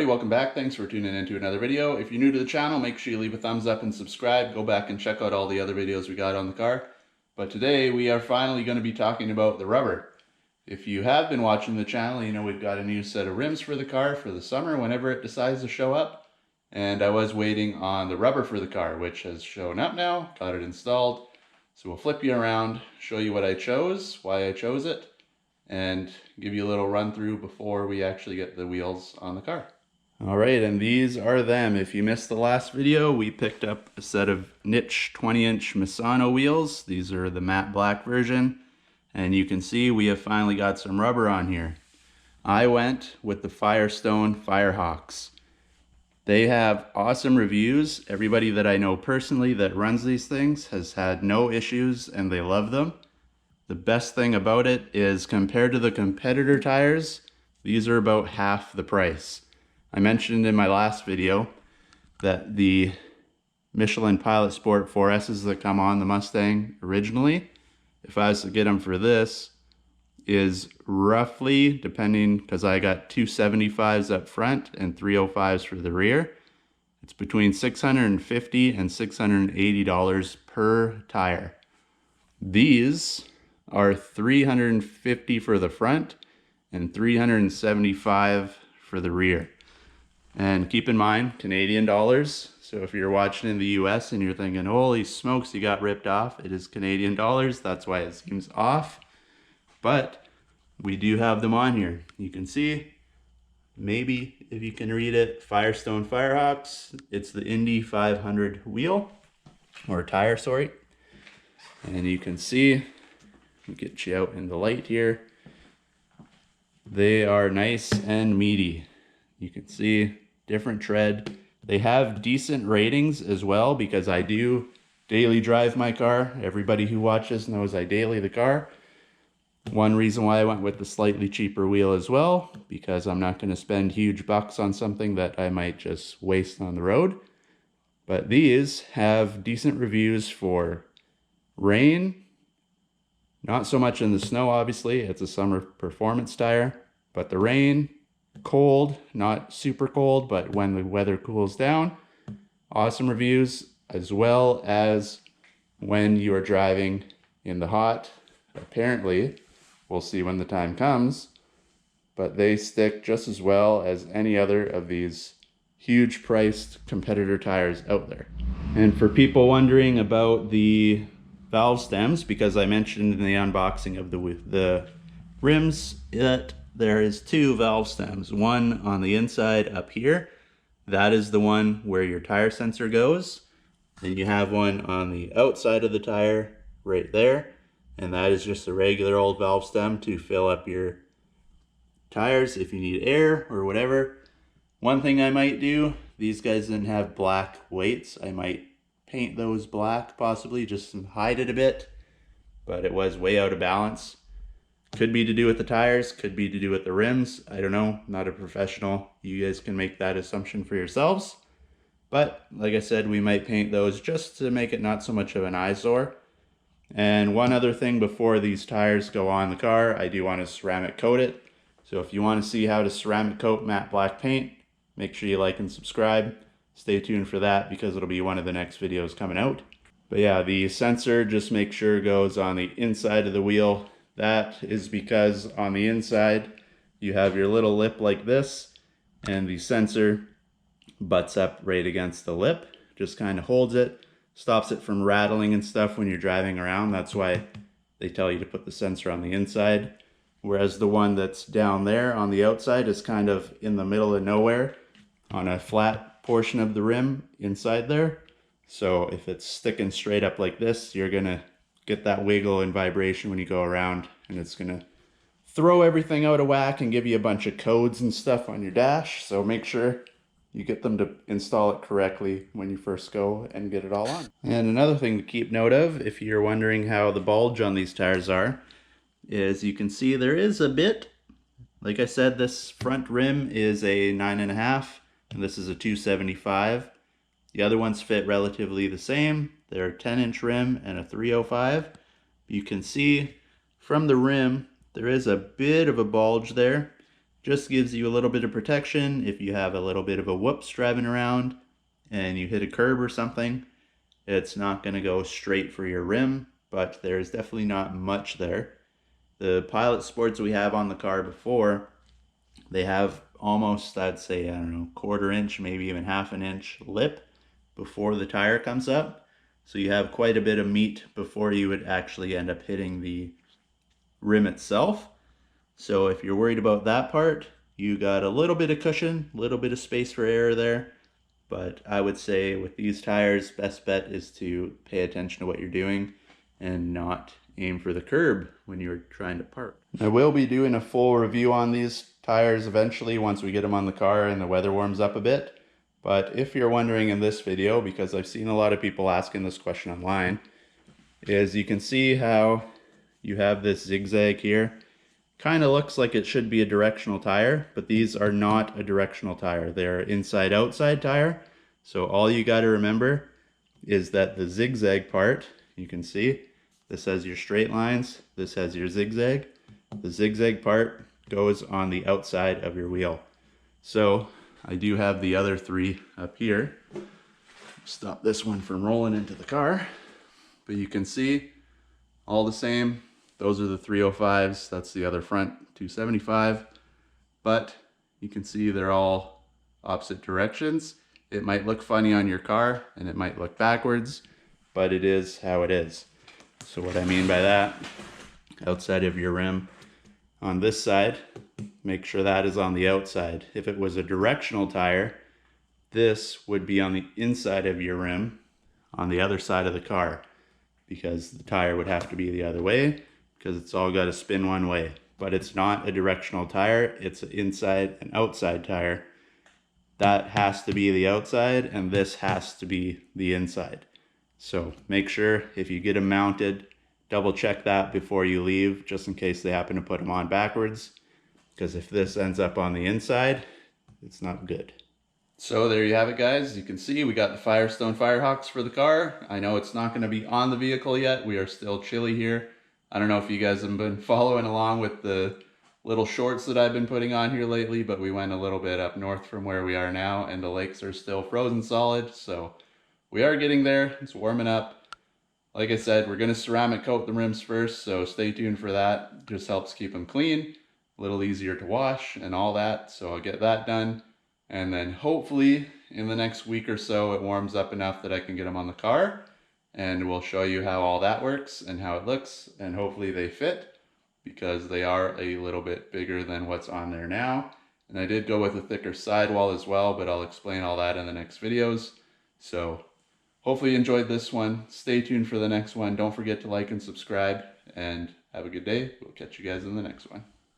welcome back. Thanks for tuning in to another video. If you're new to the channel, make sure you leave a thumbs up and subscribe. Go back and check out all the other videos we got on the car. But today we are finally going to be talking about the rubber. If you have been watching the channel, you know we've got a new set of rims for the car for the summer whenever it decides to show up. And I was waiting on the rubber for the car, which has shown up now, got it installed. So we'll flip you around, show you what I chose, why I chose it, and give you a little run through before we actually get the wheels on the car. Alright, and these are them. If you missed the last video, we picked up a set of niche 20-inch Misano wheels. These are the matte black version, and you can see we have finally got some rubber on here. I went with the Firestone Firehawks. They have awesome reviews. Everybody that I know personally that runs these things has had no issues and they love them. The best thing about it is compared to the competitor tires, these are about half the price. I mentioned in my last video that the Michelin Pilot Sport 4S's that come on the Mustang originally, if I was to get them for this, is roughly, depending, because I got 275s up front and 305s for the rear, it's between $650 and $680 per tire. These are $350 for the front and $375 for the rear. And keep in mind, Canadian dollars. So if you're watching in the US and you're thinking, holy smokes, you got ripped off, it is Canadian dollars. That's why it seems off. But we do have them on here. You can see, maybe if you can read it, Firestone Firehawks. It's the INDY 500 wheel, or tire, sorry. And you can see, I'll get you out in the light here. They are nice and meaty. You can see different tread. They have decent ratings as well because I do daily drive my car. Everybody who watches knows I daily the car. One reason why I went with the slightly cheaper wheel as well, because I'm not going to spend huge bucks on something that I might just waste on the road. But these have decent reviews for rain. Not so much in the snow, obviously. It's a summer performance tire. But the rain, cold, not super cold, but when the weather cools down, awesome reviews, as well as when you are driving in the hot. Apparently, we'll see when the time comes, but they stick just as well as any other of these huge priced competitor tires out there. And for people wondering about the valve stems, because I mentioned in the unboxing of the rims that there is two valve stems, one on the inside up here. That is the one where your tire sensor goes. Then you have one on the outside of the tire right there. And that is just a regular old valve stem to fill up your tires if you need air or whatever. One thing I might do, these guys didn't have black weights. I might paint those black possibly, just to hide it a bit. But it was way out of balance. Could be to do with the tires, could be to do with the rims. I don't know, not a professional. You guys can make that assumption for yourselves. But like I said, we might paint those just to make it not so much of an eyesore. And one other thing before these tires go on the car, I do want to ceramic coat it. So if you want to see how to ceramic coat matte black paint, make sure you like and subscribe. Stay tuned for that because it'll be one of the next videos coming out. But yeah, the sensor, just make sure goes on the inside of the wheel. That is because on the inside, you have your little lip like this, and the sensor butts up right against the lip, just kind of holds it. Stops it from rattling and stuff when you're driving around. That's why they tell you to put the sensor on the inside. Whereas the one that's down there on the outside is kind of in the middle of nowhere on a flat portion of the rim inside there. So if it's sticking straight up like this, you're gonna get that wiggle and vibration when you go around, and it's gonna throw everything out of whack and give you a bunch of codes and stuff on your dash. So make sure you get them to install it correctly when you first go and get it all on. And another thing to keep note of, if you're wondering how the bulge on these tires are, is you can see there is a bit. Like I said, this front rim is a 9.5, and this is a 275. The other ones fit relatively the same. They're a 10-inch rim and a 305. You can see from the rim, there is a bit of a bulge there. Just gives you a little bit of protection if you have a little bit of a whoops driving around and you hit a curb or something. It's not going to go straight for your rim, but there's definitely not much there. The Pilot Sports we have on the car before, they have almost, I'd say, I don't know, 1/4 inch, maybe even 1/2 inch lip before the tire comes up. So you have quite a bit of meat before you would actually end up hitting the rim itself. So if you're worried about that part, you got a little bit of cushion, a little bit of space for error there. But I would say with these tires, best bet is to pay attention to what you're doing and not aim for the curb when you're trying to park. I will be doing a full review on these tires eventually once we get them on the car and the weather warms up a bit. But if you're wondering in this video, because I've seen a lot of people asking this question online, is you can see how you have this zigzag here. Kind of looks like it should be a directional tire, but these are not a directional tire. They're inside-outside tire. So all you got to remember is that the zigzag part, you can see, this has your straight lines, this has your zigzag. The zigzag part goes on the outside of your wheel. So I do have the other three up here. Stop this one from rolling into the car. But you can see all the same. Those are the 305s. That's the other front 275. But you can see they're all opposite directions. It might look funny on your car and it might look backwards, but it is how it is. So what I mean by that, outside of your rim on this side, make sure that is on the outside. If it was a directional tire, this would be on the inside of your rim on the other side of the car, because the tire would have to be the other way, because it's all got to spin one way. But it's not a directional tire, it's an inside and outside tire. That has to be the outside and this has to be the inside. So make sure if you get them mounted, double check that before you leave, just in case they happen to put them on backwards, because if this ends up on the inside, it's not good. So there you have it, guys. You can see we got the Firestone Firehawks for the car. I know it's not going to be on the vehicle yet. We are still chilly here. I don't know if you guys have been following along with the little shorts that I've been putting on here lately, but we went a little bit up north from where we are now and the lakes are still frozen solid. So we are getting there. It's warming up. Like I said, we're going to ceramic coat the rims first, so stay tuned for that. Just helps keep them clean, a little easier to wash and all that. So I'll get that done. And then hopefully in the next week or so, it warms up enough that I can get them on the car. And we'll show you how all that works and how it looks. And hopefully they fit, because they are a little bit bigger than what's on there now. And I did go with a thicker sidewall as well, but I'll explain all that in the next videos. So hopefully you enjoyed this one. Stay tuned for the next one. Don't forget to like and subscribe, and have a good day. We'll catch you guys in the next one.